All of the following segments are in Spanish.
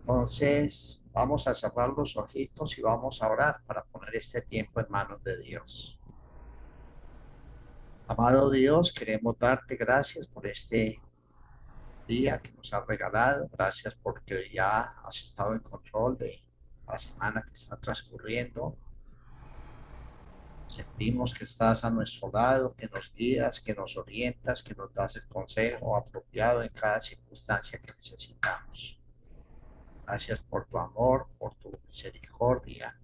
Entonces, vamos a cerrar los ojitos y vamos a orar para poner este tiempo en manos de Dios. Amado Dios, queremos darte gracias por este día que nos has regalado. Gracias porque ya has estado en control de la semana que está transcurriendo. Sentimos que estás a nuestro lado, que nos guías, que nos orientas, que nos das el consejo apropiado en cada circunstancia que necesitamos. Gracias por tu amor, por tu misericordia.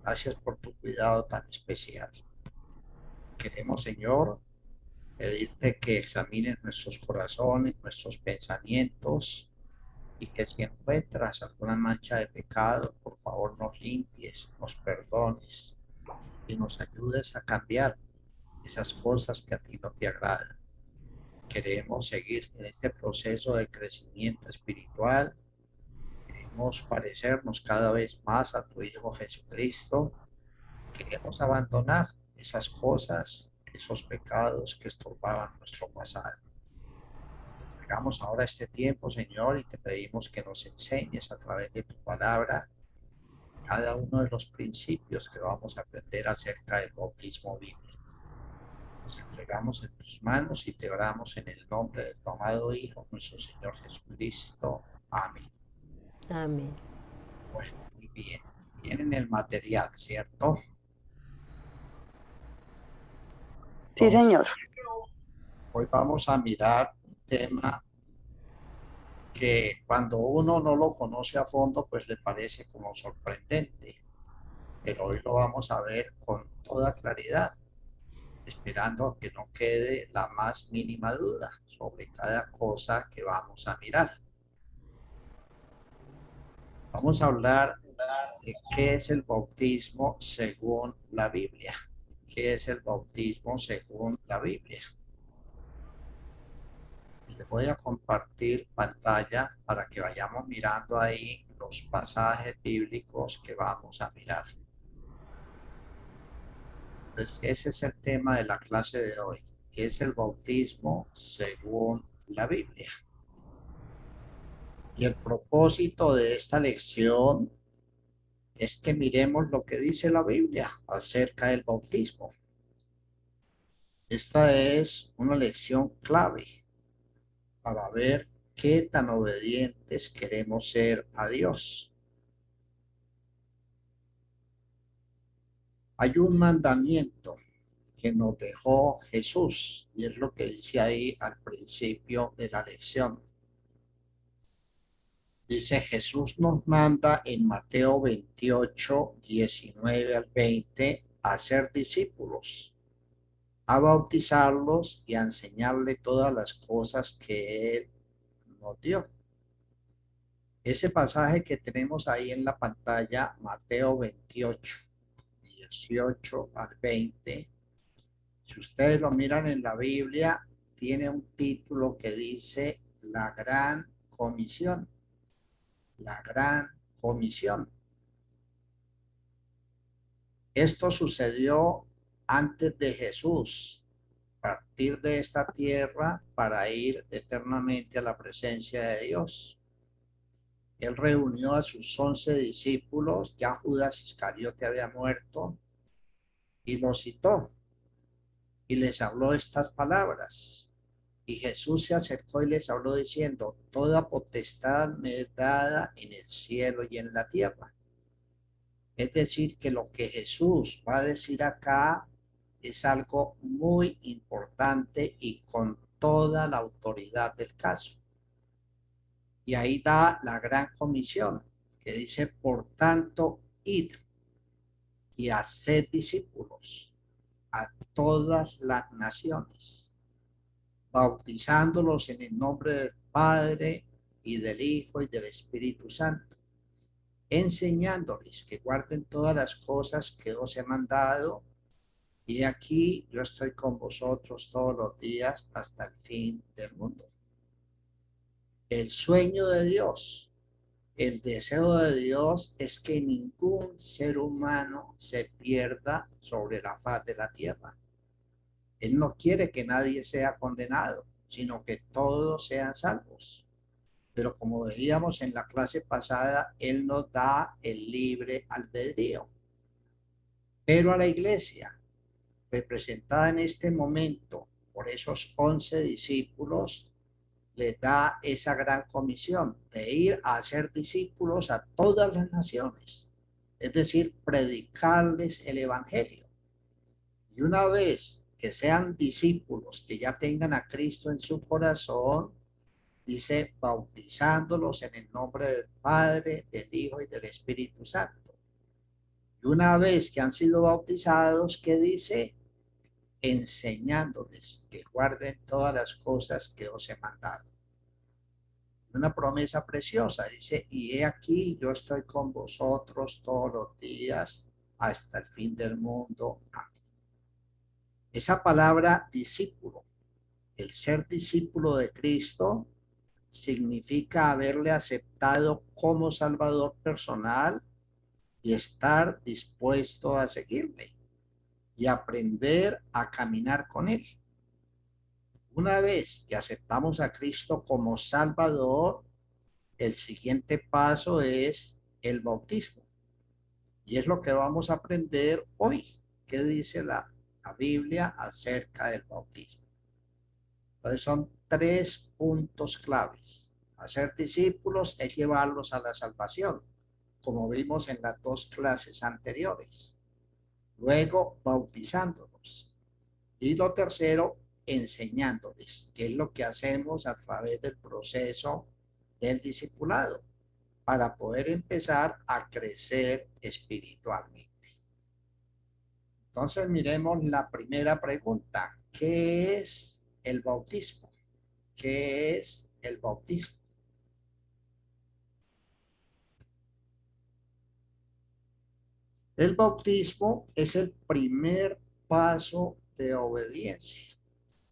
Gracias por tu cuidado tan especial. Queremos, Señor, pedirte que examines nuestros corazones, nuestros pensamientos y que si encuentras alguna mancha de pecado, por favor nos limpies, nos perdones y nos ayudes a cambiar esas cosas que a ti no te agradan. Queremos seguir en este proceso de crecimiento espiritual. Queremos parecernos cada vez más a tu Hijo Jesucristo. Queremos abandonar esas cosas, esos pecados que estorbaban nuestro pasado. Te entregamos ahora este tiempo, Señor, y te pedimos que nos enseñes a través de tu palabra cada uno de los principios que vamos a aprender acerca del bautismo bíblico. Nos entregamos en tus manos y te oramos en el nombre de tu amado Hijo, nuestro Señor Jesucristo. Amén. Amén. Bueno, muy bien. Tienen el material, ¿cierto? Sí, Entonces, señor. hoy vamos a mirar un tema que cuando uno no lo conoce a fondo, pues le parece como sorprendente, pero hoy lo vamos a ver con toda claridad, esperando que no quede la más mínima duda sobre cada cosa que vamos a mirar. Vamos a hablar de qué es el bautismo según la Biblia. ¿Qué es el bautismo según la Biblia? Les voy a compartir pantalla para que vayamos mirando ahí los pasajes bíblicos que vamos a mirar. Entonces, ese es el tema de la clase de hoy, que es el bautismo según la Biblia. Y el propósito de esta lección es que miremos lo que dice la Biblia acerca del bautismo. Esta es una lección clave para ver qué tan obedientes queremos ser a Dios. Hay un mandamiento que nos dejó Jesús y es lo que dice ahí al principio de la lección. Dice, Jesús nos manda en Mateo 28, 19 al 20 a ser discípulos, a bautizarlos y a enseñarle todas las cosas que Él nos dio. Ese pasaje que tenemos ahí en la pantalla, Mateo 28, 18 al 20, si ustedes lo miran en la Biblia, tiene un título que dice La Gran Comisión. La Gran Comisión. Esto sucedió antes de Jesús partir de esta tierra para ir eternamente a la presencia de Dios. Él reunió a sus 11 discípulos, ya Judas Iscariote había muerto, y los citó y les habló estas palabras. Y Jesús se acercó y les habló diciendo, toda potestad me es dada en el cielo y en la tierra. Es decir, que lo que Jesús va a decir acá es algo muy importante y con toda la autoridad del caso. Y ahí da la gran comisión que dice, por tanto, id y haced discípulos a todas las naciones, bautizándolos en el nombre del Padre y del Hijo y del Espíritu Santo, enseñándoles que guarden todas las cosas que os he mandado, y aquí yo estoy con vosotros todos los días hasta el fin del mundo. El sueño de Dios, el deseo de Dios es que ningún ser humano se pierda sobre la faz de la tierra. Él no quiere que nadie sea condenado, sino que todos sean salvos. Pero como veíamos en la clase pasada, Él nos da el libre albedrío. Pero a la iglesia, representada en este momento por esos 11 discípulos, les da esa gran comisión de ir a hacer discípulos a todas las naciones, es decir, predicarles el evangelio. Y una vez que sean discípulos, que ya tengan a Cristo en su corazón, dice, bautizándolos en el nombre del Padre, del Hijo y del Espíritu Santo. Y una vez que han sido bautizados, ¿qué dice? Enseñándoles que guarden todas las cosas que os he mandado. Una promesa preciosa, dice, y he aquí, yo estoy con vosotros todos los días hasta el fin del mundo. Amén. Esa palabra discípulo, el ser discípulo de Cristo, significa haberle aceptado como Salvador personal y estar dispuesto a seguirle y aprender a caminar con él. Una vez que aceptamos a Cristo como Salvador, el siguiente paso es el bautismo. Y es lo que vamos a aprender hoy. ¿Qué dice la Biblia acerca del bautismo? Entonces son 3 puntos claves. Hacer discípulos es llevarlos a la salvación, como vimos en las 2 clases anteriores. Luego, bautizándolos. Y lo tercero, enseñándoles, que es lo que hacemos a través del proceso del discipulado, para poder empezar a crecer espiritualmente. Entonces, miremos la primera pregunta. ¿Qué es el bautismo? ¿Qué es el bautismo? El bautismo es el primer paso de obediencia.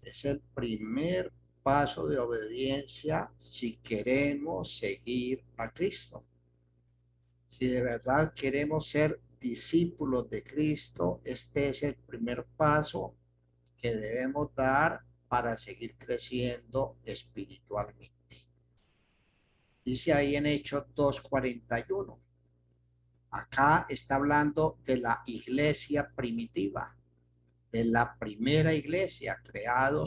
Es el primer paso de obediencia si queremos seguir a Cristo. Si de verdad queremos ser discípulos de Cristo, este es el primer paso que debemos dar para seguir creciendo espiritualmente. Dice ahí en Hechos 2:41. Acá está hablando de la iglesia primitiva, de la primera iglesia creada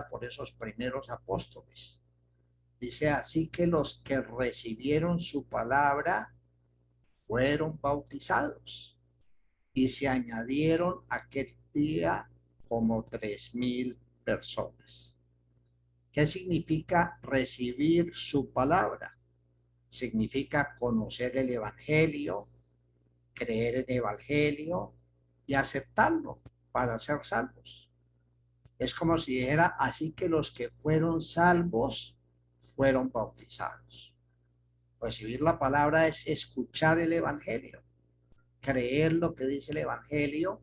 por esos primeros apóstoles. Dice así que los que recibieron su palabra fueron bautizados y se añadieron aquel día como 3,000 personas. ¿Qué significa recibir su palabra? Significa conocer el Evangelio, creer en el Evangelio y aceptarlo para ser salvos. Es como si dijera, así que los que fueron salvos fueron bautizados. Recibir la palabra es escuchar el Evangelio, creer lo que dice el Evangelio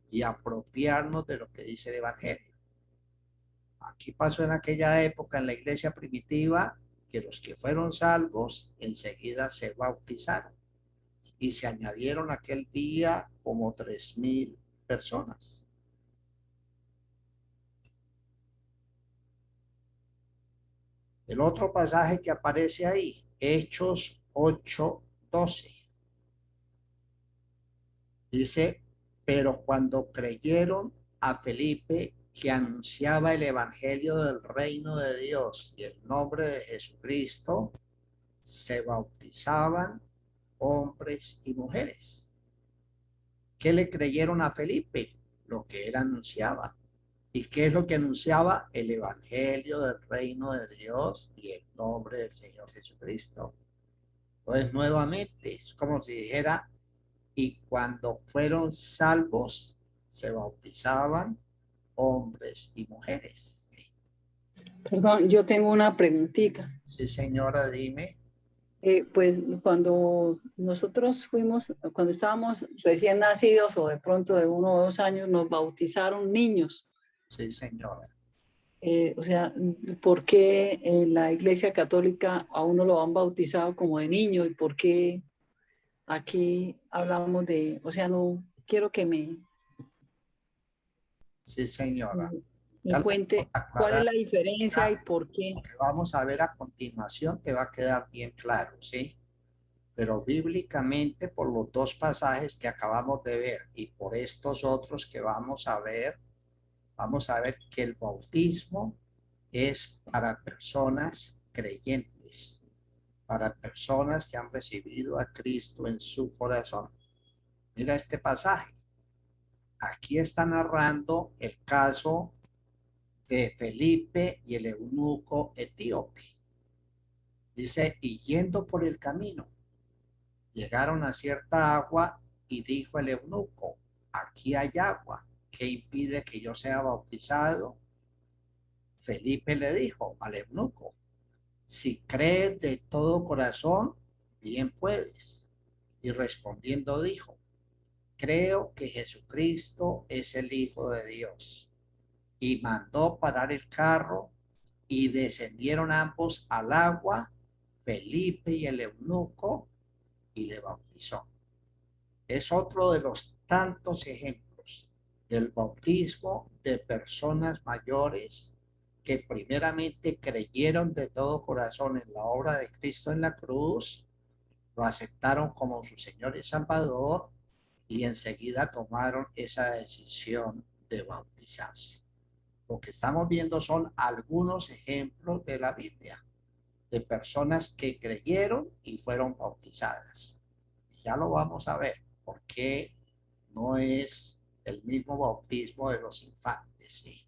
y apropiarnos de lo que dice el Evangelio. Aquí pasó en aquella época en la iglesia primitiva que los que fueron salvos enseguida se bautizaron y se añadieron aquel día como 3,000 personas. El otro pasaje que aparece ahí, Hechos 8:12, dice, pero cuando creyeron a Felipe que anunciaba el evangelio del reino de Dios y el nombre de Jesucristo, se bautizaban hombres y mujeres. ¿Qué le creyeron a Felipe? Lo que él anunciaba. ¿Y qué es lo que anunciaba? El evangelio del reino de Dios y el nombre del Señor Jesucristo. Entonces, nuevamente, es como si dijera, y cuando fueron salvos, se bautizaban hombres y mujeres. Perdón, yo tengo una preguntita. Sí, señora, dime. Pues cuando nosotros fuimos, cuando estábamos recién nacidos o de pronto de 1 o 2 años, nos bautizaron niños. Sí, señora. O sea, ¿por qué en la Iglesia Católica a uno lo han bautizado como de niño y por qué aquí hablamos de, o sea, no quiero que me... Sí, señora. Me Ya lo cuente vamos a cuál es aclarar. la diferencia y por qué. Lo que vamos a ver a continuación te va a quedar bien claro, ¿sí? Pero bíblicamente, por los dos pasajes que acabamos de ver y por estos otros que vamos a ver que el bautismo es para personas creyentes, para personas que han recibido a Cristo en su corazón. Mira este pasaje. Aquí está narrando el caso de Felipe y el eunuco etíope. Dice, y yendo por el camino, llegaron a cierta agua y dijo el eunuco, aquí hay agua, ¿qué impide que yo sea bautizado? Felipe le dijo al eunuco, si crees de todo corazón, bien puedes. Y respondiendo dijo, creo que Jesucristo es el Hijo de Dios. Y mandó parar el carro y descendieron ambos al agua, Felipe y el eunuco, y le bautizó. Es otro de los tantos ejemplos del bautismo de personas mayores que primeramente creyeron de todo corazón en la obra de Cristo en la cruz, lo aceptaron como su Señor y Salvador y enseguida tomaron esa decisión de bautizarse. Lo que estamos viendo son algunos ejemplos de la Biblia, de personas que creyeron y fueron bautizadas. Ya lo vamos a ver, porque no es el mismo bautismo de los infantes. ¿Sí?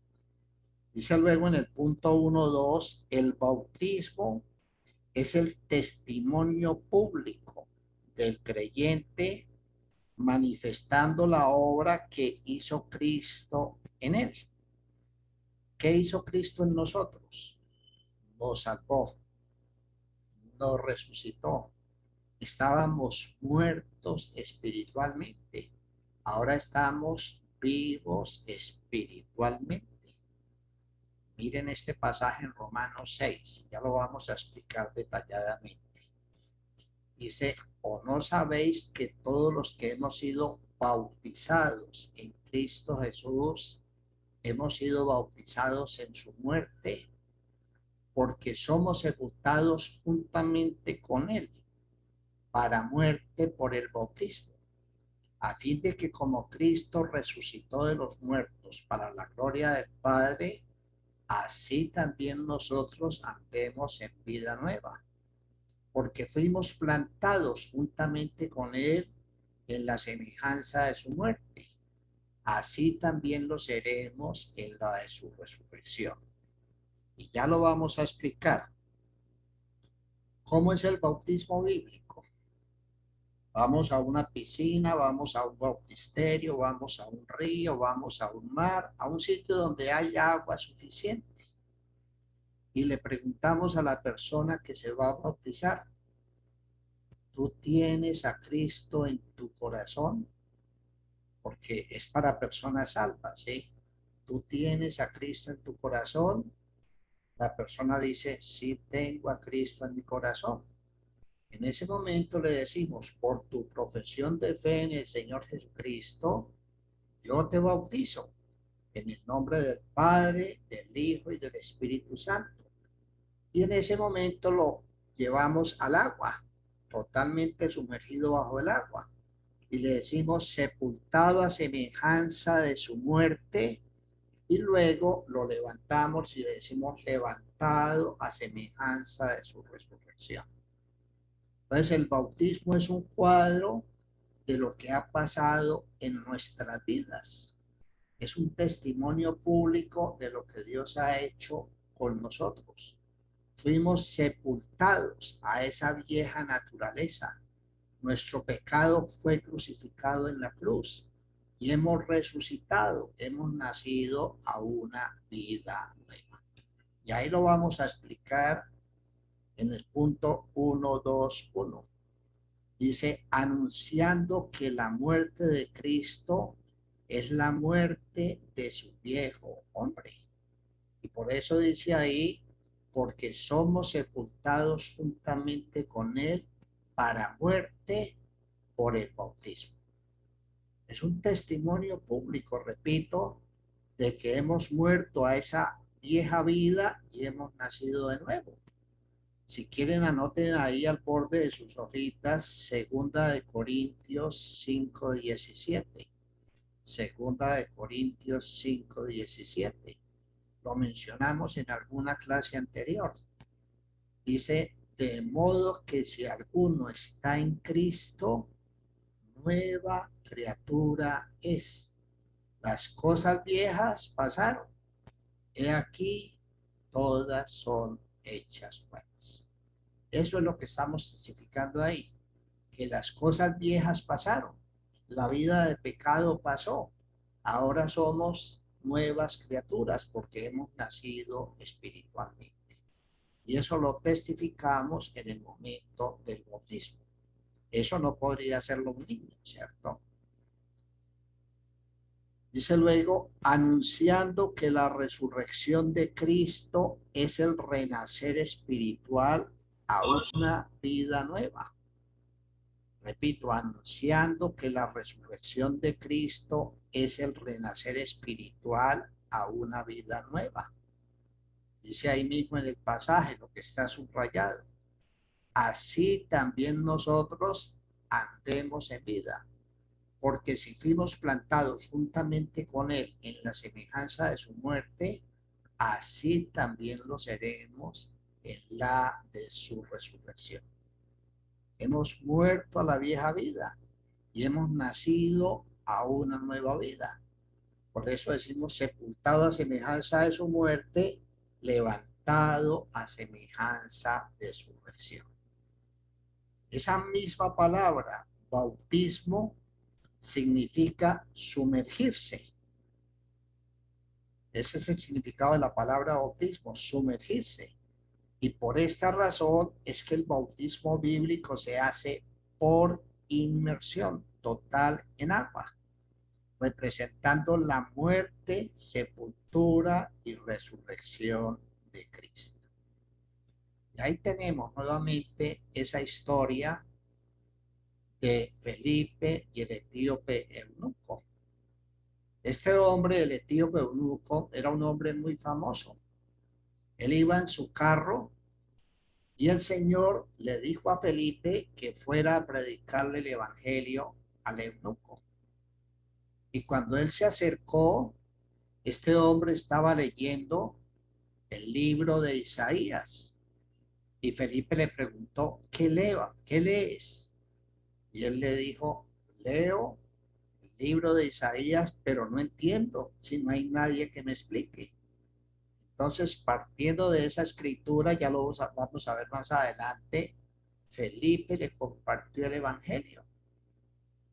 Dice luego en el punto 1.2, el bautismo es el testimonio público del creyente manifestando la obra que hizo Cristo en él. ¿Qué hizo Cristo en nosotros? Nos salvó, nos resucitó. Estábamos muertos espiritualmente. Ahora estamos vivos espiritualmente. Miren este pasaje en Romanos 6, ya lo vamos a explicar detalladamente. Dice, ¿o no sabéis que todos los que hemos sido bautizados en Cristo Jesús, hemos sido bautizados en su muerte? Porque somos sepultados juntamente con él para muerte por el bautismo, a fin de que como Cristo resucitó de los muertos para la gloria del Padre, así también nosotros andemos en vida nueva, porque fuimos plantados juntamente con él en la semejanza de su muerte, así también lo seremos en la de su resurrección. Y ya lo vamos a explicar. ¿Cómo es el bautismo bíblico? Vamos a una piscina, vamos a un bautisterio, vamos a un río, vamos a un mar, a un sitio donde hay agua suficiente. Y le preguntamos a la persona que se va a bautizar, ¿tú tienes a Cristo en tu corazón? Porque es para personas salvas, ¿sí? ¿Tú tienes a Cristo en tu corazón? La persona dice, sí tengo a Cristo en mi corazón. En ese momento le decimos, por tu profesión de fe en el Señor Jesucristo, yo te bautizo en el nombre del Padre, del Hijo y del Espíritu Santo. Y en ese momento lo llevamos al agua, totalmente sumergido bajo el agua. Y le decimos, sepultado a semejanza de su muerte, y luego lo levantamos y le decimos, levantado a semejanza de su resurrección. Entonces el bautismo es un cuadro de lo que ha pasado en nuestras vidas. Es un testimonio público de lo que Dios ha hecho con nosotros. Fuimos sepultados a esa vieja naturaleza. Nuestro pecado fue crucificado en la cruz y hemos resucitado, hemos nacido a una vida nueva. Y ahí lo vamos a explicar en el punto 1.2.1. Dice, anunciando que la muerte de Cristo es la muerte de su viejo hombre. Y por eso dice ahí, porque somos sepultados juntamente con él para muerte por el bautismo. Es un testimonio público, repito, de que hemos muerto a esa vieja vida y hemos nacido de nuevo. Si quieren, anoten ahí al borde de sus hojitas, segunda de Corintios 5:17. Segunda de Corintios 5:17. Lo mencionamos en alguna clase anterior. Dice, de modo que si alguno está en Cristo, nueva criatura es. Las cosas viejas pasaron. He aquí, todas son hechas nuevas. Eso es lo que estamos testificando ahí, que las cosas viejas pasaron. La vida de pecado pasó. Ahora somos nuevas criaturas porque hemos nacido espiritualmente. Y eso lo testificamos en el momento del bautismo. Eso no podría hacerlo un niño, ¿cierto? Dice luego, anunciando que la resurrección de Cristo es el renacer espiritual a una vida nueva. Repito, anunciando que la resurrección de Cristo es el renacer espiritual a una vida nueva. Dice ahí mismo en el pasaje, lo que está subrayado. Así también nosotros andemos en vida. Porque si fuimos plantados juntamente con Él en la semejanza de su muerte, así también lo seremos en la de su resurrección. Hemos muerto a la vieja vida y hemos nacido a una nueva vida. Por eso decimos sepultado a semejanza de su muerte, levantado a semejanza de su resurrección. Esa misma palabra, bautismo, significa sumergirse. Ese es el significado de la palabra bautismo, sumergirse. Y por esta razón es que el bautismo bíblico se hace por inmersión total en agua, representando la muerte, sepultura y resurrección de Cristo. Y ahí tenemos nuevamente esa historia de Felipe y el etíope eunuco. Este hombre, el etíope eunuco, era un hombre muy famoso. Él iba en su carro y el Señor le dijo a Felipe que fuera a predicarle el evangelio al eunuco. Y cuando él se acercó, este hombre estaba leyendo el libro de Isaías. Y Felipe le preguntó, ¿qué lees? Y él le dijo, leo el libro de Isaías, pero no entiendo si no hay nadie que me explique. Entonces, partiendo de esa escritura, ya lo vamos a ver más adelante, Felipe le compartió el evangelio.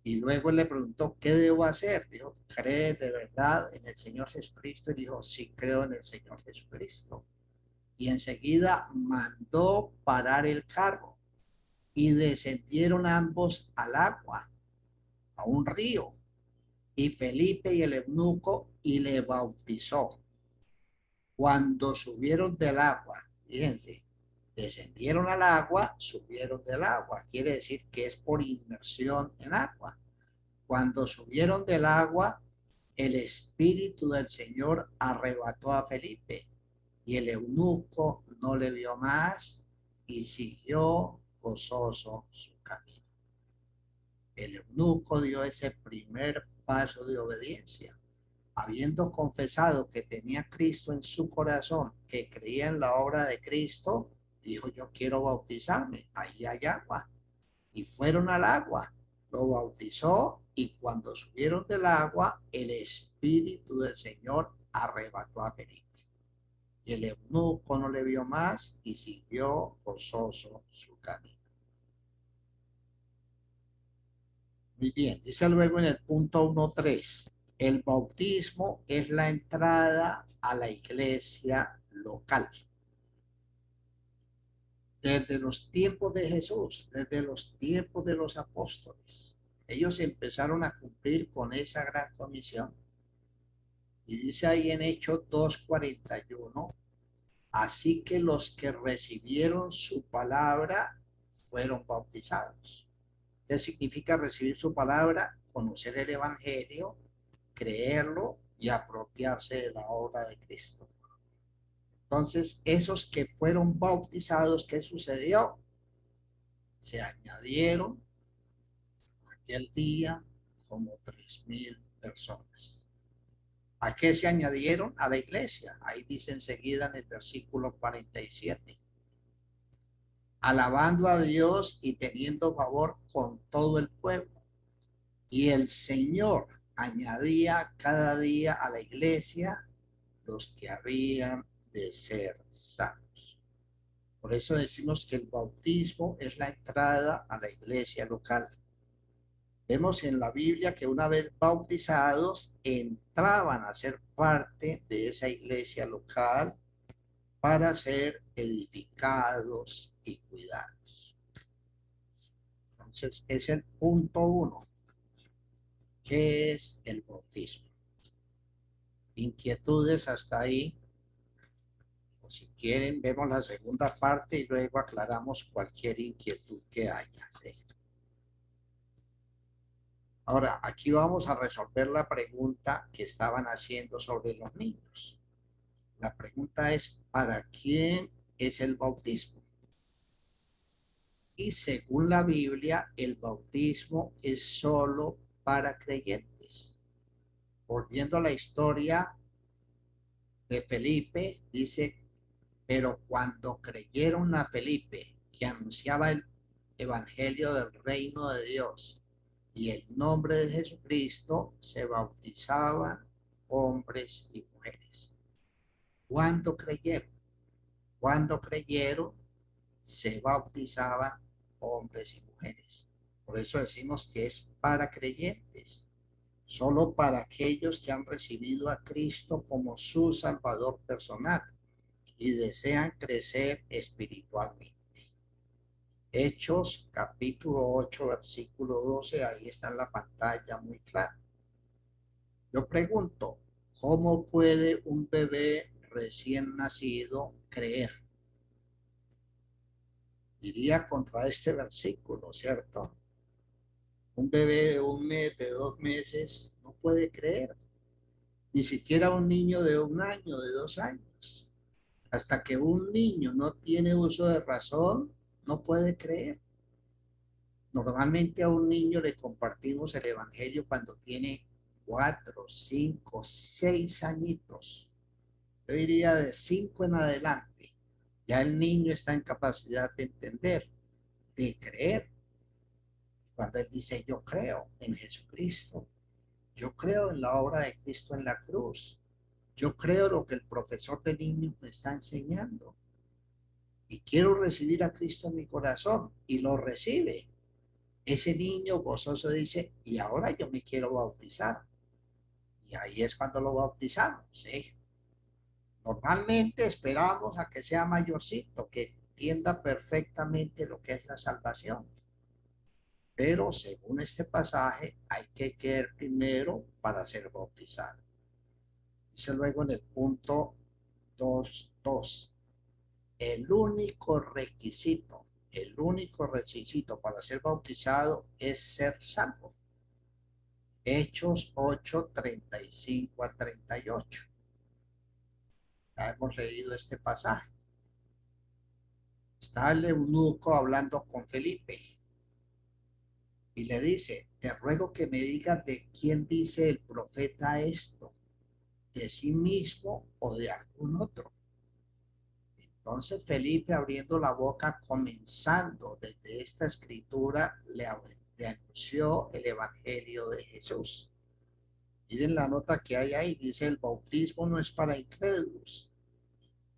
Y luego él le preguntó, ¿qué debo hacer? Dijo, ¿crees de verdad en el Señor Jesucristo? Y dijo, sí, creo en el Señor Jesucristo. Y enseguida mandó parar el carro y descendieron ambos al agua, a un río. Y Felipe y el eunuco y le bautizó. Cuando subieron del agua, fíjense, descendieron al agua, subieron del agua. Quiere decir que es por inmersión en agua. Cuando subieron del agua, el Espíritu del Señor arrebató a Felipe y el eunuco no le vio más y siguió gozoso su camino. El eunuco dio ese primer paso de obediencia. Habiendo confesado que tenía Cristo en su corazón, que creía en la obra de Cristo, dijo, yo quiero bautizarme, ahí hay agua. Y fueron al agua, lo bautizó y cuando subieron del agua, el Espíritu del Señor arrebató a Felipe. Y el eunuco no le vio más y siguió gozoso su camino. Muy bien, dice luego en el punto 1.3, el bautismo es la entrada a la iglesia local. Desde los tiempos de Jesús, desde los tiempos de los apóstoles, ellos empezaron a cumplir con esa gran comisión. Y dice ahí en Hechos 2:41, así que los que recibieron su palabra fueron bautizados. ¿Qué significa recibir su palabra? Conocer el evangelio, creerlo y apropiarse de la obra de Cristo. Entonces, esos que fueron bautizados, ¿qué sucedió? Se añadieron aquel día como 3,000 personas. ¿A qué se añadieron? A la iglesia. Ahí dice enseguida en el versículo 47. Alabando a Dios y teniendo favor con todo el pueblo. Y el Señor añadía cada día a la iglesia los que habían de ser salvos. Por eso decimos que el bautismo es la entrada a la iglesia local. Vemos en la Biblia que una vez bautizados entraban a ser parte de esa iglesia local para ser edificados y cuidados. Entonces, es el punto 1. ¿Qué es el bautismo? Inquietudes hasta ahí. O si quieren, vemos la segunda parte y luego aclaramos cualquier inquietud que haya. ¿Sí? Ahora, aquí vamos a resolver la pregunta que estaban haciendo sobre los niños. La pregunta es, ¿para quién es el bautismo? Y según la Biblia, el bautismo es solo para creyentes. Volviendo a la historia de Felipe, dice, pero cuando creyeron a Felipe, que anunciaba el evangelio del reino de Dios y el nombre de Jesucristo, se bautizaban hombres y mujeres. ¿Cuándo creyeron? Cuando creyeron, se bautizaban hombres y mujeres. Por eso decimos que es para creyentes, solo para aquellos que han recibido a Cristo como su Salvador personal y desean crecer espiritualmente. Hechos capítulo 8, versículo 12, ahí está en la pantalla muy claro. Yo pregunto, ¿cómo puede un bebé recién nacido creer? Iría contra este versículo, ¿cierto? Un bebé de 1 mes, de 2 meses, no puede creer. Ni siquiera un niño de 1 año, de 2 años. Hasta que un niño no tiene uso de razón, no puede creer. Normalmente a un niño le compartimos el evangelio cuando tiene 4, 5, 6 añitos. Yo diría de 5 en adelante. Ya el niño está en capacidad de entender, de creer. Cuando él dice, yo creo en Jesucristo, yo creo en la obra de Cristo en la cruz, yo creo lo que el profesor de niños me está enseñando y quiero recibir a Cristo en mi corazón y lo recibe. Ese niño gozoso dice, y ahora yo me quiero bautizar. Y ahí es cuando lo bautizamos, ¿sí? Normalmente esperamos a que sea mayorcito, que entienda perfectamente lo que es la salvación. Pero según este pasaje, hay que creer primero para ser bautizado. Dice luego en el punto 2.2, el único requisito para ser bautizado es ser salvo. Hechos 8:35 a 38. Ya hemos leído este pasaje. Está el eunuco hablando con Felipe y le dice, te ruego que me digas de quién dice el profeta esto, de sí mismo o de algún otro. Entonces Felipe, abriendo la boca, comenzando desde esta escritura, le anunció el evangelio de Jesús. Miren la nota que hay ahí, dice, el bautismo no es para incrédulos.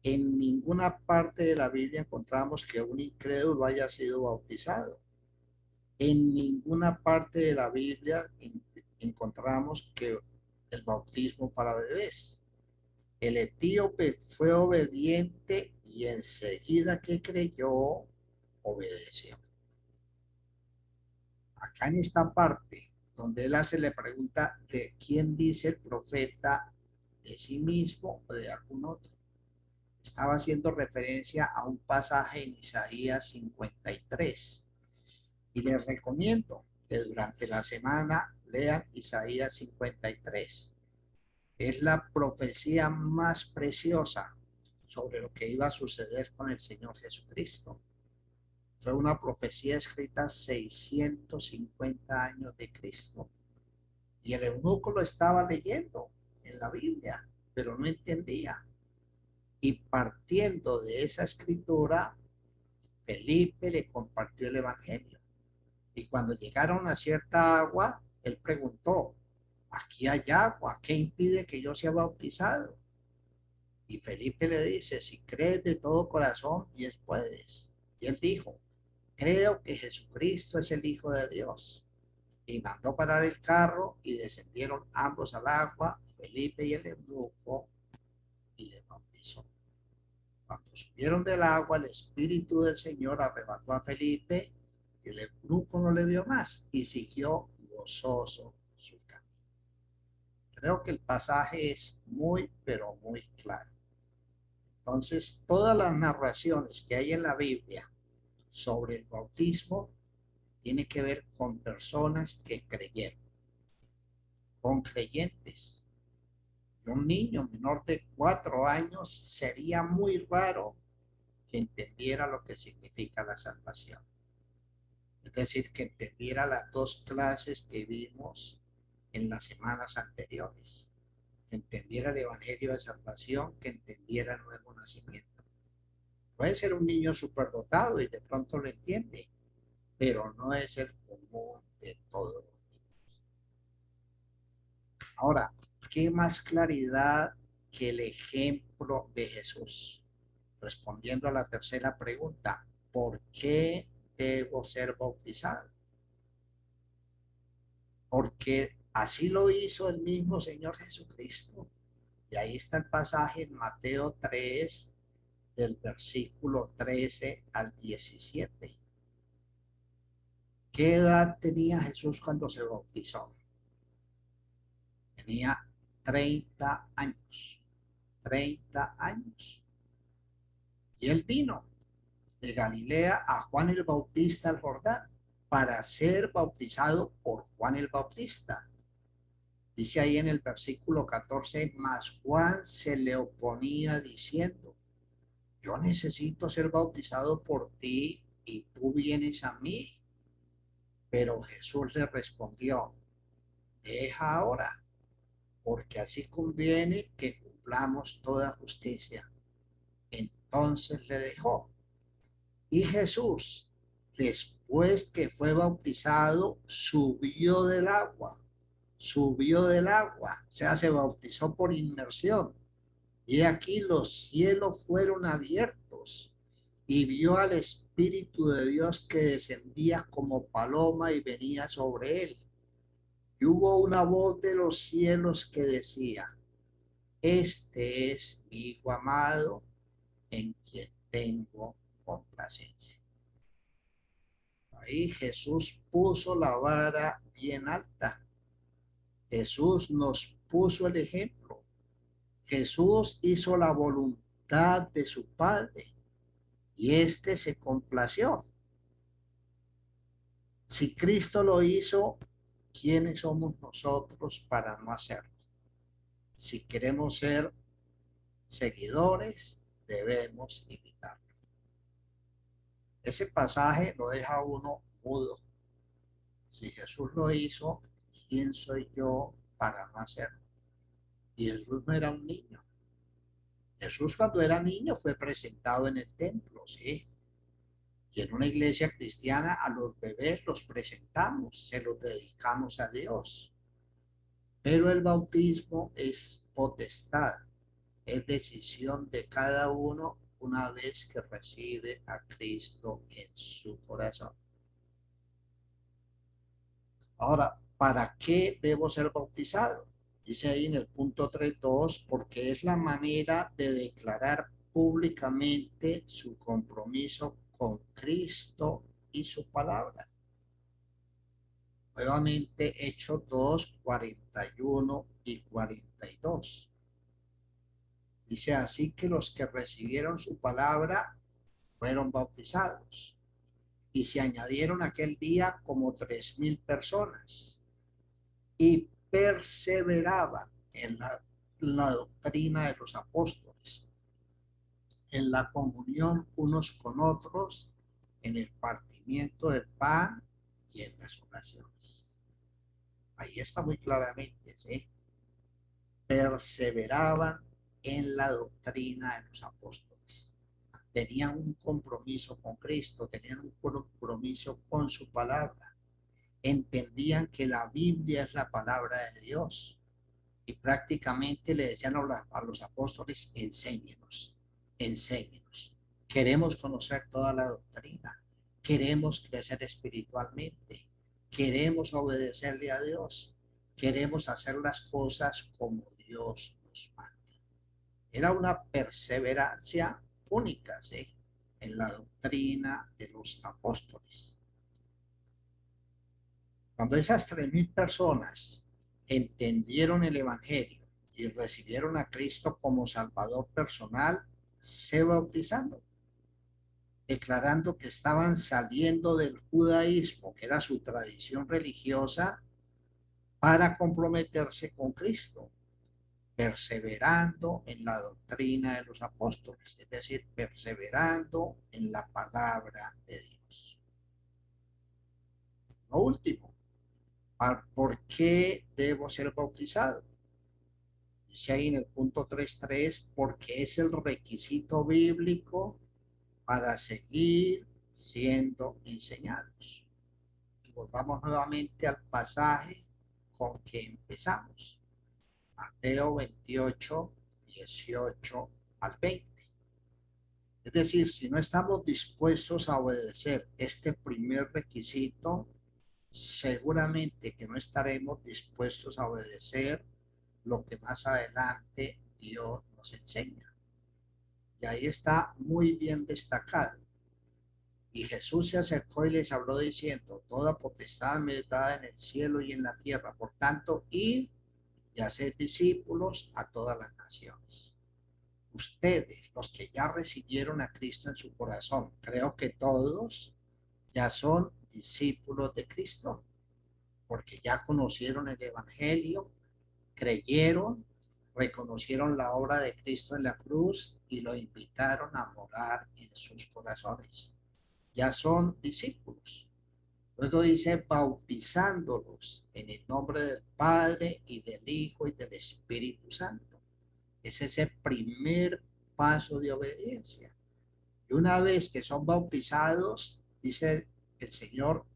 En ninguna parte de la Biblia encontramos que un incrédulo haya sido bautizado. En ninguna parte de la Biblia encontramos que el bautismo para bebés. El etíope fue obediente y enseguida que creyó, obedeció. Acá en esta parte, donde él hace la pregunta de quién dice el profeta, de sí mismo o de algún otro, estaba haciendo referencia a un pasaje en Isaías 53. Y les recomiendo que durante la semana lean Isaías 53. Es la profecía más preciosa sobre lo que iba a suceder con el Señor Jesucristo. Fue una profecía escrita 650 años de Cristo. Y el eunuco lo estaba leyendo en la Biblia, pero no entendía. Y partiendo de esa escritura, Felipe le compartió el Evangelio. Y cuando llegaron a cierta agua, él preguntó, aquí hay agua, ¿qué impide que yo sea bautizado? Y Felipe le dice, si crees de todo corazón, bien puedes. Y él dijo, creo que Jesucristo es el Hijo de Dios. Y mandó parar el carro y descendieron ambos al agua, Felipe y el eunuco, y le bautizó. Cuando subieron del agua, el Espíritu del Señor arrebató a Felipe y el eunuco no le vio más y siguió gozoso su camino. Creo que el pasaje es muy, pero muy claro. Entonces, todas las narraciones que hay en la Biblia sobre el bautismo tiene que ver con personas que creyeron, con creyentes. Un niño menor de 4 años sería muy raro que entendiera lo que significa la salvación. Es decir, que entendiera las dos clases que vimos en las semanas anteriores, que entendiera el Evangelio de Salvación, que entendiera el nuevo nacimiento. Puede ser un niño superdotado y de pronto lo entiende, pero no es el común de todos los niños. Ahora, ¿qué más claridad que el ejemplo de Jesús? Respondiendo a la tercera pregunta, ¿por qué debo ser bautizado? Porque así lo hizo el mismo Señor Jesucristo. Y ahí está el pasaje en Mateo 3, del versículo 13 al 17. ¿Qué edad tenía Jesús cuando se bautizó? Tenía 30 años. 30 años. Y él vino de Galilea a Juan el Bautista al Jordán para ser bautizado por Juan el Bautista. Dice ahí en el versículo 14, mas Juan se le oponía diciendo, yo necesito ser bautizado por ti y tú vienes a mí. Pero Jesús le respondió, deja ahora, porque así conviene que cumplamos toda justicia. Entonces le dejó. Y Jesús, después que fue bautizado, subió del agua, o sea, se bautizó por inmersión. Y aquí los cielos fueron abiertos y vio al Espíritu de Dios que descendía como paloma y venía sobre él. Y hubo una voz de los cielos que decía, este es mi Hijo amado en quien tengo complacencia. Ahí Jesús puso la vara bien alta. Jesús nos puso el ejemplo. Jesús hizo la voluntad de su Padre y éste se complació. Si Cristo lo hizo, ¿quiénes somos nosotros para no hacerlo? Si queremos ser seguidores, debemos imitarlo. Ese pasaje lo deja uno mudo. Si Jesús lo hizo, ¿quién soy yo para no hacerlo? Y Jesús no era un niño. Jesús cuando era niño fue presentado en el templo, ¿sí? Y en una iglesia cristiana a los bebés los presentamos, se los dedicamos a Dios. Pero el bautismo es potestad, es decisión de cada uno una vez que recibe a Cristo en su corazón. Ahora, ¿para qué debo ser bautizado? Dice ahí en el punto 3.2, porque es la manera de declarar públicamente su compromiso con Cristo y su palabra. Nuevamente, Hechos 2, 41 y 42. Dice así que los que recibieron su palabra fueron bautizados y se añadieron aquel día como 3,000 personas y perseveraban en la la doctrina de los apóstoles, en la comunión unos con otros, en el partimiento del pan y en las oraciones. Ahí está muy claramente, ¿sí? Perseveraban en la doctrina de los apóstoles. Tenían un compromiso con Cristo, tenían un compromiso con su palabra. Entendían que la Biblia es la palabra de Dios y prácticamente le decían a los apóstoles, enséñenos, enséñenos. Queremos conocer toda la doctrina, queremos crecer espiritualmente, queremos obedecerle a Dios, queremos hacer las cosas como Dios nos manda. Era una perseverancia única, ¿sí? En la doctrina de los apóstoles. Cuando esas 3.000 personas entendieron el Evangelio y recibieron a Cristo como Salvador personal, se bautizaron, declarando que estaban saliendo del judaísmo, que era su tradición religiosa, para comprometerse con Cristo, perseverando en la doctrina de los apóstoles, es decir, perseverando en la palabra de Dios. Lo último, ¿por qué debo ser bautizado? Dice ahí en el punto 3.3, porque es el requisito bíblico para seguir siendo enseñados. Y volvamos nuevamente al pasaje con que empezamos. Mateo 28, 18 al 20. Es decir, si no estamos dispuestos a obedecer este primer requisito, seguramente que no estaremos dispuestos a obedecer lo que más adelante Dios nos enseña. Y ahí está muy bien destacado. Y Jesús se acercó y les habló diciendo, toda potestad me es dada en el cielo y en la tierra. Por tanto, id y haced discípulos a todas las naciones. Ustedes, los que ya recibieron a Cristo en su corazón, creo que todos ya son discípulos de Cristo, porque ya conocieron el Evangelio, creyeron, reconocieron la obra de Cristo en la cruz y lo invitaron a morar en sus corazones. Ya son discípulos. Luego dice, bautizándolos en el nombre del Padre y del Hijo y del Espíritu Santo. Es ese primer paso de obediencia. Y una vez que son bautizados, dice el Señor,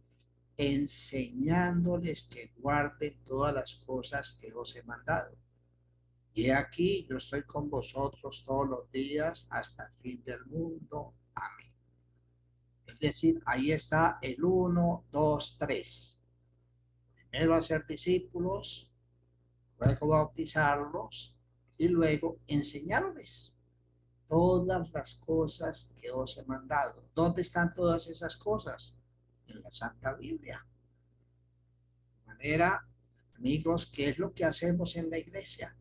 enseñándoles que guarden todas las cosas que os he mandado. Y aquí yo estoy con vosotros todos los días hasta el fin del mundo. Amén. Es decir, ahí está el 1, 2, 3. Primero hacer discípulos, luego bautizarlos y luego enseñarles todas las cosas que os he mandado. ¿Dónde están todas esas cosas? En la Santa Biblia. De manera, amigos, ¿qué es lo que hacemos en la iglesia?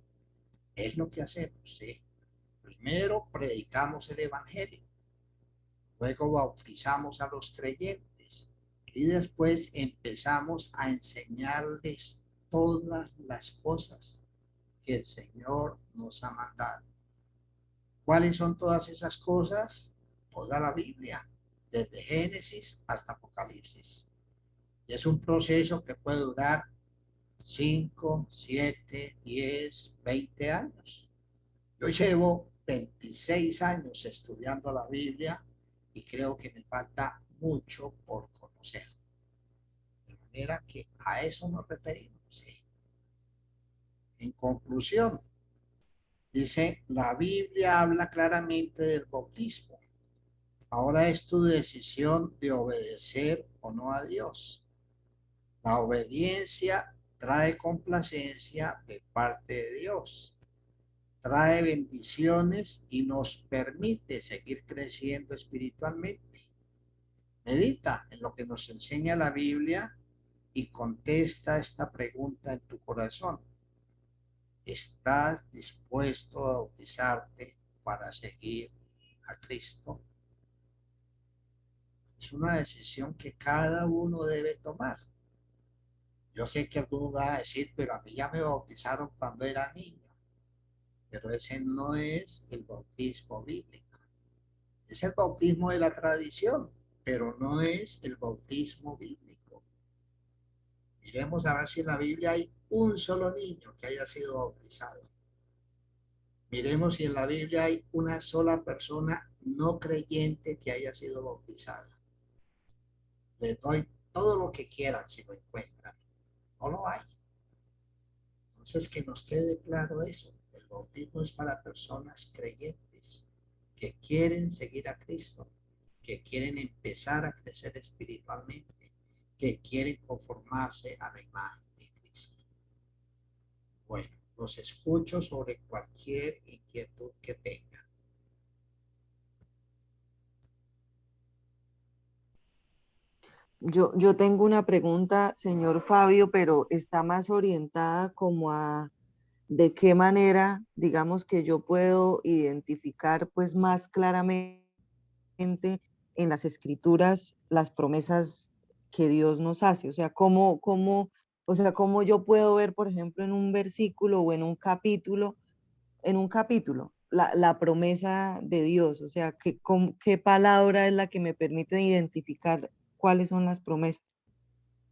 Es lo que hacemos, ¿sí? Primero predicamos el Evangelio, luego bautizamos a los creyentes y después empezamos a enseñarles todas las cosas que el Señor nos ha mandado. ¿Cuáles son todas esas cosas? Toda la Biblia, desde Génesis hasta Apocalipsis. Y es un proceso que puede durar 5, 7, 10, 20 años. Yo llevo 26 años estudiando la Biblia y creo que me falta mucho por conocer. De manera que a eso nos referimos. ¿Sí? En conclusión, dice, la Biblia habla claramente del bautismo. Ahora es tu decisión de obedecer o no a Dios. La obediencia trae complacencia de parte de Dios. Trae bendiciones y nos permite seguir creciendo espiritualmente. Medita en lo que nos enseña la Biblia y contesta esta pregunta en tu corazón. ¿Estás dispuesto a bautizarte para seguir a Cristo? Es una decisión que cada uno debe tomar. Yo sé que algunos van a decir, pero a mí ya me bautizaron cuando era niño. pero ese no es el bautismo bíblico. Es el bautismo de la tradición, pero no es el bautismo bíblico. Miremos a ver si en la Biblia hay un solo niño que haya sido bautizado. Miremos si en la Biblia hay una sola persona no creyente que haya sido bautizada. Les doy todo lo que quieran si lo encuentran. No lo hay. Entonces, que nos quede claro eso. El bautismo es para personas creyentes que quieren seguir a Cristo, que quieren empezar a crecer espiritualmente, que quieren conformarse a la imagen de Cristo. Bueno, los escucho sobre cualquier inquietud que tengan. Yo tengo una pregunta, señor Fabio, pero está más orientada como a de qué manera, digamos que yo puedo identificar pues más claramente en las escrituras las promesas que Dios nos hace. O sea, cómo yo puedo ver, por ejemplo, en un versículo o en un capítulo, la promesa de Dios. O sea, qué palabra es la que me permite identificar cuáles son las promesas.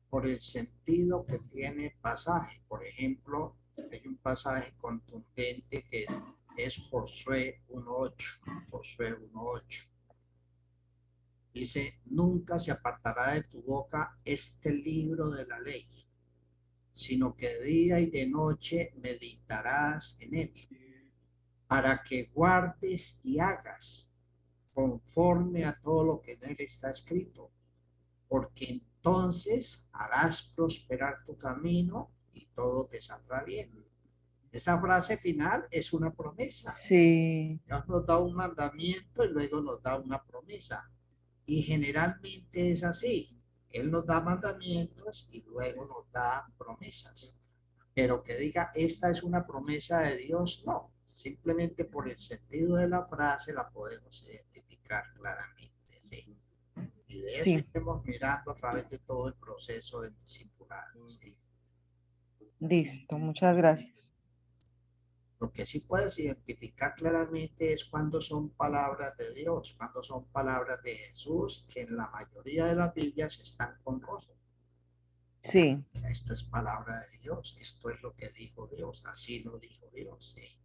Por el sentido que tiene el pasaje. Por ejemplo, hay un pasaje contundente que es Josué 1.8. Josué 1.8. Dice, nunca se apartará de tu boca este libro de la ley, sino que de día y de noche meditarás en él, para que guardes y hagas conforme a todo lo que en él está escrito, porque entonces harás prosperar tu camino y todo te saldrá bien. Esa frase final es una promesa. Sí, Dios nos da un mandamiento y luego nos da una promesa. Y generalmente es así. Él nos da mandamientos y luego nos da promesas. Pero que diga, esta es una promesa de Dios, no. Simplemente por el sentido de la frase la podemos identificar claramente, ¿sí? Y de eso sí, iremos mirando a través de todo el proceso del discipulado, ¿sí? listo, muchas gracias. Lo que sí puedes identificar claramente es cuando son palabras de Dios, cuando son palabras de Jesús, que en la mayoría de las Biblias están con rojo. Sí, O sea, esto es palabra de Dios, esto es lo que dijo Dios, así lo dijo Dios, ¿sí?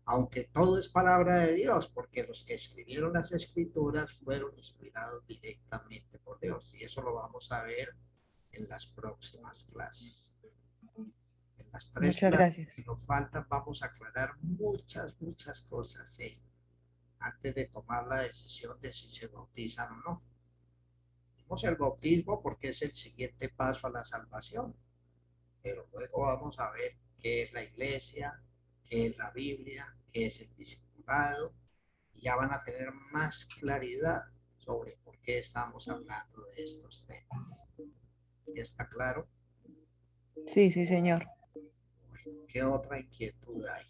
Aunque todo es palabra de Dios, porque los que escribieron las escrituras fueron inspirados directamente por Dios, y eso lo vamos a ver en las próximas clases. En las tres muchas clases que gracias. nos faltan vamos a aclarar muchas cosas, ¿sí? Antes de tomar la decisión de si se bautizan o no. Vemos el bautismo porque es el siguiente paso a la salvación, pero luego vamos a ver qué es la iglesia, qué es la Biblia, qué es el discipulado, y ya van a tener más claridad sobre por qué estamos hablando de estos temas. ¿Sí está claro? Sí, sí, señor. ¿Qué otra inquietud hay?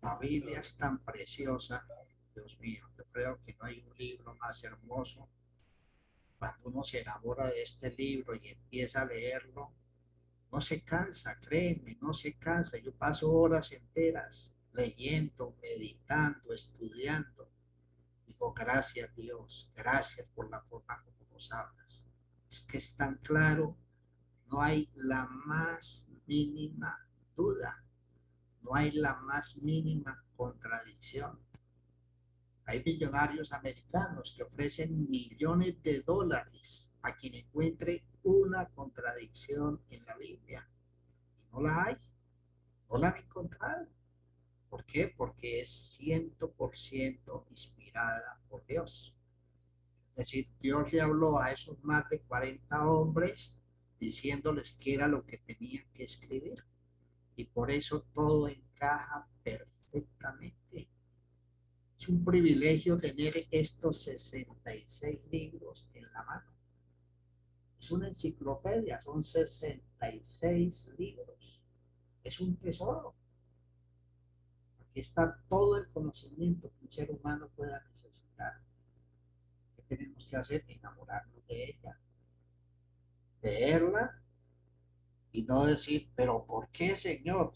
La Biblia es tan preciosa, Dios mío, yo creo que no hay un libro más hermoso. Cuando uno se enamora de este libro y empieza a leerlo, no se cansa, créeme, no se cansa. Yo paso horas enteras leyendo, meditando, estudiando. Digo, gracias Dios, gracias por la forma como nos hablas. Es que es tan claro, no hay la más mínima duda, no hay la más mínima contradicción. Hay millonarios americanos que ofrecen millones de dólares a quien encuentre una contradicción en la Biblia. Y no la hay, no la han encontrado. ¿Por qué? Porque es 100% inspirada por Dios. Es decir, Dios le habló a esos más de 40 hombres diciéndoles qué era lo que tenían que escribir. Y por eso todo encaja perfectamente. Es un privilegio tener estos 66 libros en la mano. Es una enciclopedia, son 66 libros. Es un tesoro. Aquí está todo el conocimiento que un ser humano pueda necesitar. tenemos que hacer? Enamorarnos de ella, leerla y no decir, pero ¿por qué, Señor?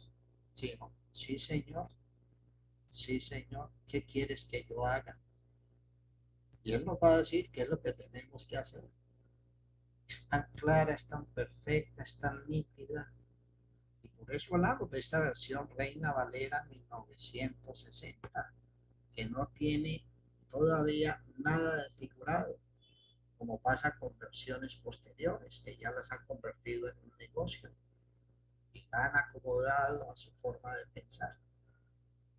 Sino, sí, Señor, sí, Señor, ¿qué quieres que yo haga? Y Él nos va a decir qué es lo que tenemos que hacer. Es tan clara, es tan perfecta, es tan nítida. Y por eso hablamos de esta versión Reina Valera 1960, que no tiene todavía nada de figurado, como pasa con versiones posteriores, que ya las han convertido en un negocio y la han acomodado a su forma de pensar.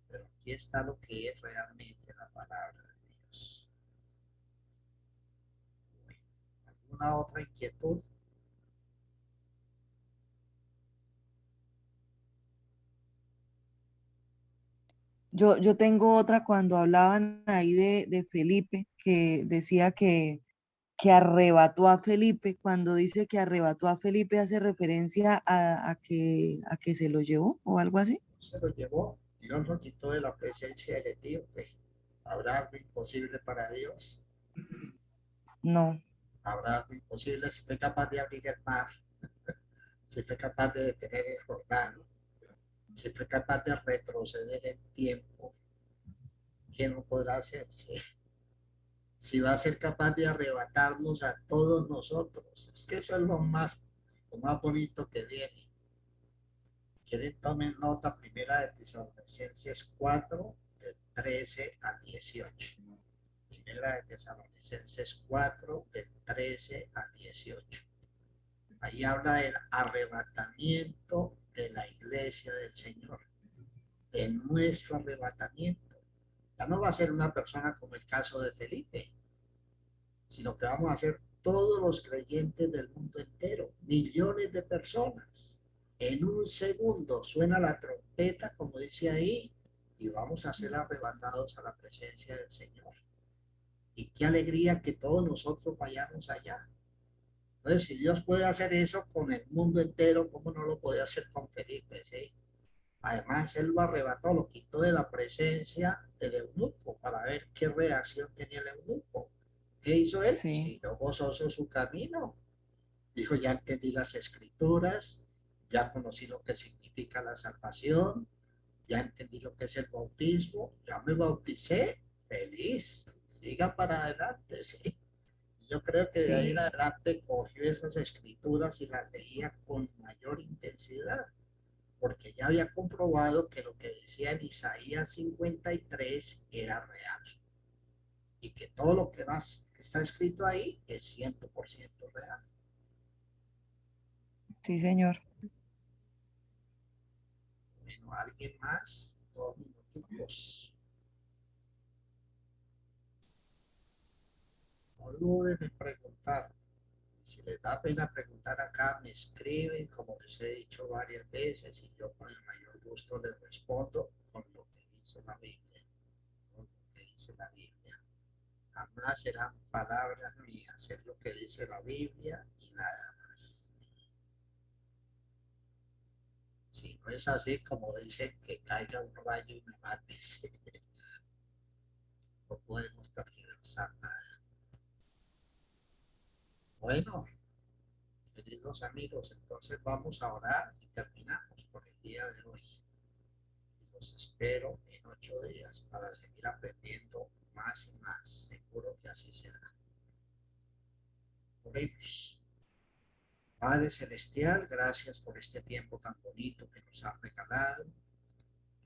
Pero aquí está lo que es realmente la palabra de Dios. Bueno, ¿alguna otra inquietud? Yo tengo otra cuando hablaban ahí de Felipe, que decía que arrebató a Felipe. Cuando dice que arrebató a Felipe, hace referencia a que se lo llevó o algo así. Se lo llevó, Dios lo quitó de la presencia del etíope. ¿Habrá algo imposible para Dios? No, ¿Habrá algo imposible? Si fue capaz de abrir el mar, si fue capaz de detener el Jordán, si fue capaz de retroceder el tiempo, ¿qué no podrá hacer? Si va a ser capaz de arrebatarnos a todos nosotros. Es que eso es lo más bonito que viene. Quieren tomen nota primera de Tesalonicenses 4, del 13 al 18. Primera de Tesalonicenses 4, del 13 al 18. Ahí habla del arrebatamiento de la iglesia del Señor, de nuestro arrebatamiento. Ya no va a ser una persona como el caso de Felipe, sino que vamos a ser todos los creyentes del mundo entero, millones de personas. En un segundo suena la trompeta, como dice ahí, y vamos a ser arrebatados a la presencia del Señor. Y qué alegría que todos nosotros vayamos allá. Entonces, si Dios puede hacer eso con el mundo entero, ¿cómo no lo puede hacer con Felipe? ¿Sí? Además, él lo arrebató, lo quitó de la presencia del eunuco para ver qué reacción tenía el eunuco. ¿Qué hizo él? sí, Siguió gozoso su camino. Dijo, ya entendí las escrituras, ya conocí lo que significa la salvación, ya entendí lo que es el bautismo, ya me bauticé, feliz, siga para adelante, sí. Yo creo que de ahí en sí, adelante cogió esas escrituras y las leía con mayor intensidad, porque ya había comprobado que lo que decía en Isaías 53 era real y que todo lo que, que está escrito ahí es 100% real. sí, señor. Bueno, ¿alguien más? 2 minutos. No duden en preguntar. Si les da pena preguntar acá, me escriben, como les he dicho varias veces, y yo con el mayor gusto les respondo con lo que dice la Biblia. Con lo que dice la Biblia. Jamás serán palabras mías, es lo que dice la Biblia y nada más. Si no es así, como dicen, que caiga un rayo y me mate, no podemos tergiversar nada. Bueno, queridos amigos, entonces vamos a orar y terminamos por el día de hoy. Los espero en 8 días para seguir aprendiendo más y más. Seguro que así será. Oremos. Padre Celestial, gracias por este tiempo tan bonito que nos has regalado.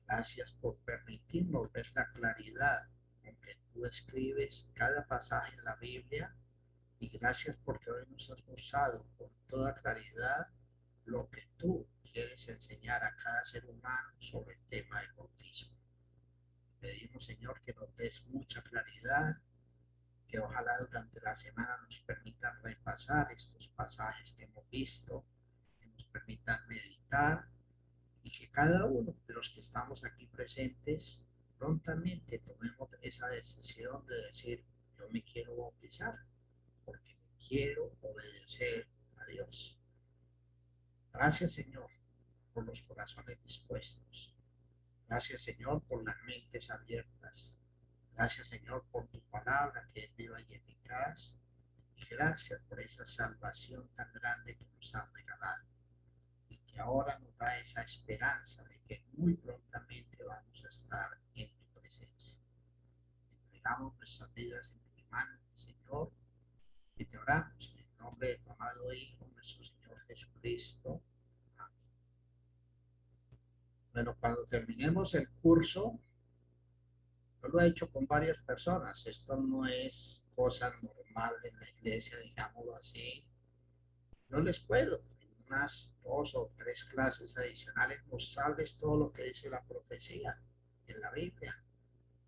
Gracias por permitirnos ver la claridad con que tú escribes cada pasaje en la Biblia. Y gracias porque hoy nos has mostrado con toda claridad lo que tú quieres enseñar a cada ser humano sobre el tema del bautismo. Pedimos, Señor, que nos des mucha claridad, que ojalá durante la semana nos permitan repasar estos pasajes que hemos visto, que nos permitan meditar y que cada uno de los que estamos aquí presentes prontamente tomemos esa decisión de decir, yo me quiero bautizar porque quiero obedecer a Dios. Gracias, Señor, por los corazones dispuestos. Gracias, Señor, por las mentes abiertas. Gracias, Señor, por tu palabra que es viva y eficaz. Y gracias por esa salvación tan grande que nos has regalado. Y que ahora nos da esa esperanza de que muy prontamente vamos a estar en tu presencia. Entregamos nuestras vidas en tus manos, Señor, y te oramos en el nombre de tu amado Hijo, nuestro Señor Jesucristo. Amén. Bueno, cuando terminemos el curso, yo lo he hecho con varias personas. Esto no es cosa normal en la iglesia, digámoslo así. No les puedo, en unas 2 o 3 clases adicionales, mostrarles todo lo que dice la profecía en la Biblia,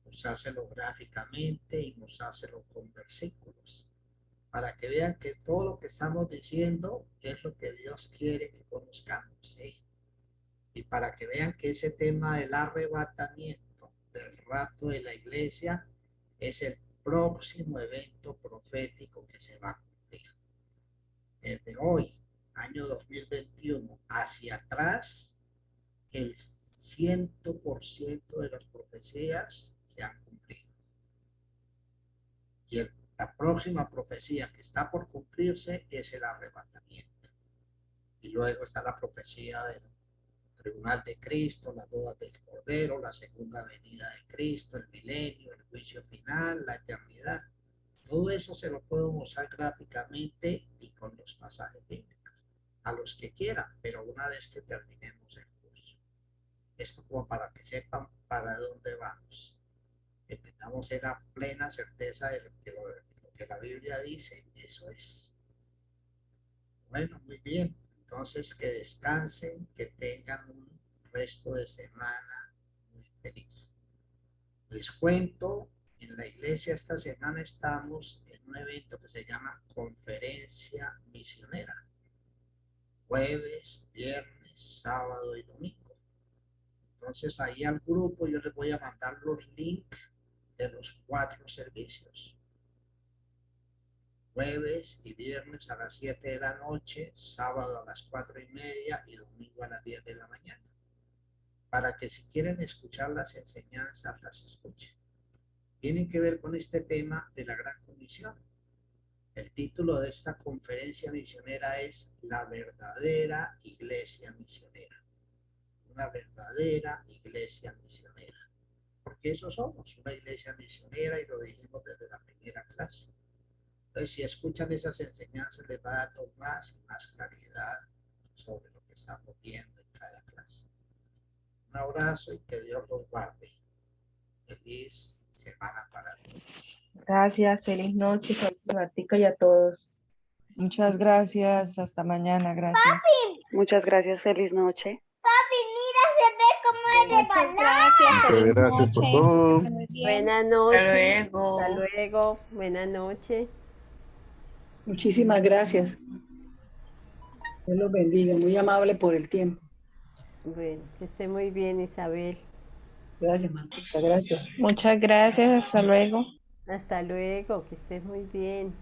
mostrárselo gráficamente y mostrárselo con versículos, para que vean que todo lo que estamos diciendo es lo que Dios quiere que conozcamos, ¿sí? Y para que vean que ese tema del arrebatamiento, del rapto de la iglesia, es el próximo evento profético que se va a cumplir. Desde hoy, año 2021, hacia atrás, el 100% de las profecías se han cumplido. Y la próxima profecía que está por cumplirse es el arrebatamiento. Y luego está la profecía del tribunal de Cristo, las bodas del Cordero, la segunda venida de Cristo, el milenio, el juicio final, la eternidad. Todo eso se lo puedo mostrar gráficamente y con los pasajes bíblicos, a los que quieran, pero una vez que terminemos el curso. Esto como para que sepan para dónde vamos, que tengamos la plena certeza de lo que la Biblia dice, eso es. Bueno, muy bien. Entonces, que descansen, que tengan un resto de semana muy feliz. Les cuento, en la iglesia esta semana estamos en un evento que se llama Conferencia Misionera. Jueves, viernes, sábado y domingo. Entonces, ahí al grupo yo les voy a mandar los links de los 4 servicios. Jueves y viernes a las 7 de la noche, sábado a las 4:30 y domingo a las 10 de la mañana. Para que si quieren escuchar las enseñanzas, las escuchen. Tienen que ver con este tema de la Gran Comisión. El título de esta conferencia misionera es La verdadera iglesia misionera. Una verdadera iglesia misionera. Porque eso somos, una iglesia misionera, y lo dijimos desde la primera clase. Entonces, si escuchan esas enseñanzas, les va a dar más y más claridad sobre lo que estamos viendo en cada clase. Un abrazo y que Dios los guarde. Feliz semana para todos. Gracias, feliz noche, feliz Martica y a todos. Muchas gracias, hasta mañana, gracias. Muchas gracias, feliz noche. Muchas gracias, feliz Gracias por noche. todo. Muy bien. Buenas noches. Hasta luego. Hasta luego. Buenas noches. Muchísimas gracias. Dios los bendiga, muy amable por el tiempo. Bueno, que esté muy bien, Isabel. Gracias, Martica, gracias. Muchas gracias, hasta luego. Hasta luego, que estés muy bien.